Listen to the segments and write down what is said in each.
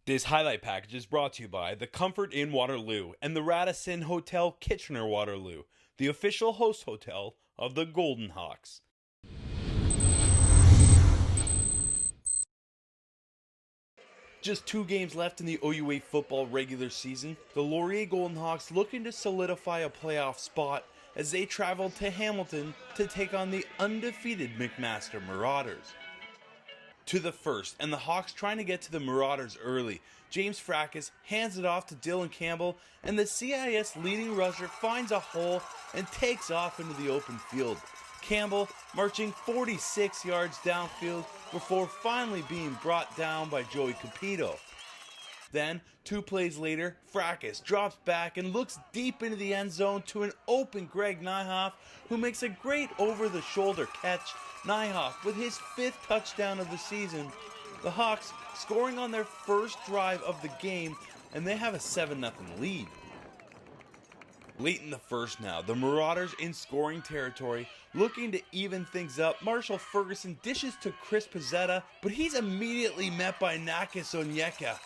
This highlight package is brought to you by the Comfort Inn Waterloo and the Radisson Hotel Kitchener-Waterloo, the official host hotel of the Golden Hawks. Just 2 games left in the OUA football regular season. The Laurier Golden Hawks looking to solidify a playoff spot as they travel to Hamilton to take on the undefeated McMaster Marauders. To the first, and the Hawks trying to get to the Marauders early. James Fracas hands it off to Dylan Campbell, and the CIS leading rusher finds a hole and takes off into the open field. Campbell marching 46 yards downfield before finally being brought down by Joey Capito. Then, 2 plays later, Fracas drops back and looks deep into the end zone to an open Greg Nyhoff, who makes a great over-the-shoulder catch. Nyhoff with his 5th touchdown of the season. The Hawks scoring on their first drive of the game, and they have a 7-0 lead. Late in the first now, the Marauders in scoring territory, looking to even things up. Marshall Ferguson dishes to Chris Pizzetta, but he's immediately met by Nakis Onyeka.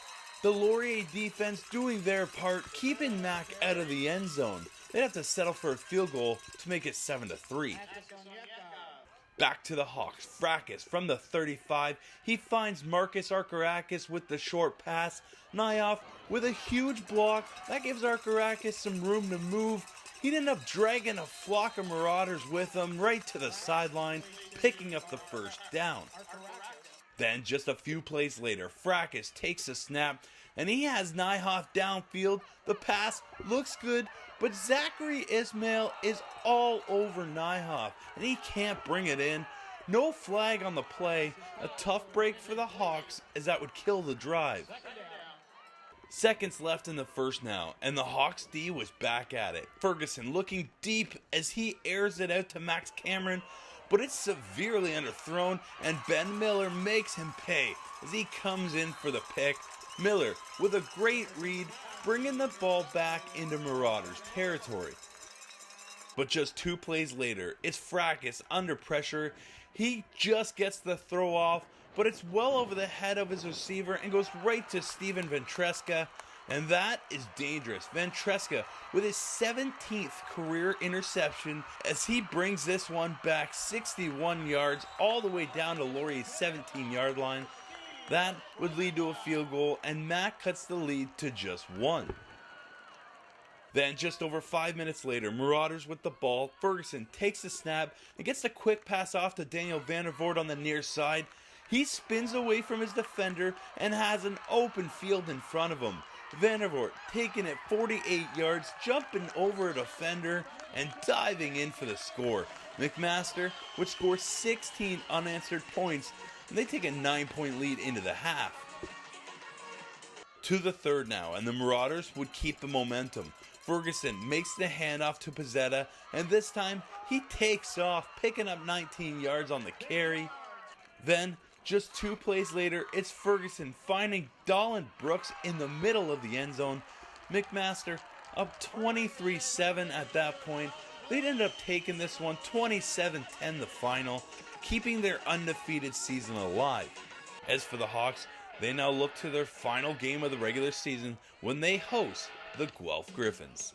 The Laurier defense doing their part, keeping Mac out of the end zone. They'd have to settle for a field goal to make it 7-3. Back to the Hawks. Fracas from the 35. He finds Marcus Arkarakis with the short pass. Nyhoff with a huge block. That gives Arkarakis some room to move. He'd end up dragging a flock of Marauders with him right to the sideline, picking up the first down. Then, just a few plays later, Fracas takes a snap, and he has Nyhoff downfield. The pass looks good, but Zachary Ismail is all over Nyhoff, and he can't bring it in. No flag on the play. A tough break for the Hawks, as that would kill the drive. Seconds left in the first now, and the Hawks D was back at it. Ferguson looking deep as he airs it out to Max Cameron, but it's severely underthrown, and Ben Miller makes him pay as he comes in for the pick. Miller with a great read, bringing the ball back into Marauders territory. But just 2 plays later, it's Fracas under pressure. He just gets the throw off, but it's well over the head of his receiver and goes right to Steven Ventresca, and that is dangerous. Ventresca with his 17th career interception as he brings this one back 61 yards all the way down to Laurier's 17-yard line. That would lead to a field goal, and Mac cuts the lead to just 1. Then, just over 5 minutes later, Marauders with the ball. Ferguson takes the snap and gets a quick pass off to Daniel Vandervoort on the near side. He spins away from his defender and has an open field in front of him. Vandervoort taking it 48 yards, jumping over a defender and diving in for the score. McMaster would score 16 unanswered points, and they take a 9-point lead into the half. To the third now, and the Marauders would keep the momentum. Ferguson makes the handoff to Pizzetta, and this time he takes off, picking up 19 yards on the carry. Then, just 2 plays later, it's Ferguson finding Dolan Brooks in the middle of the end zone. McMaster up 23-7 at that point. They'd end up taking this one 27-10 the final, keeping their undefeated season alive. As for the Hawks, they now look to their final game of the regular season when they host the Guelph Griffins.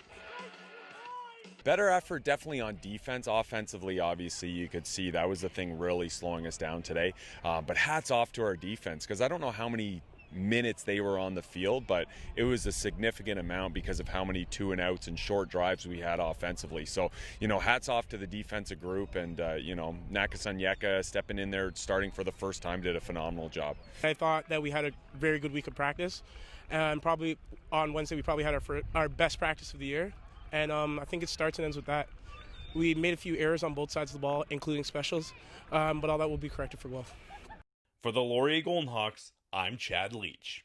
Better effort definitely on defense. Offensively, obviously, you could see that was the thing really slowing us down today. But hats off to our defense, because I don't know how many minutes they were on the field, but it was a significant amount because of how many 2-and-outs and short drives we had offensively. So, hats off to the defensive group, and, Nakis Onyeka stepping in there, starting for the first time, did a phenomenal job. I thought that we had a very good week of practice, and probably on Wednesday we probably had our best practice of the year, and I think it starts and ends with that. We made a few errors on both sides of the ball, including specials, but all that will be corrected for Guelph. For the Laurier Golden Hawks, I'm Chad Leach.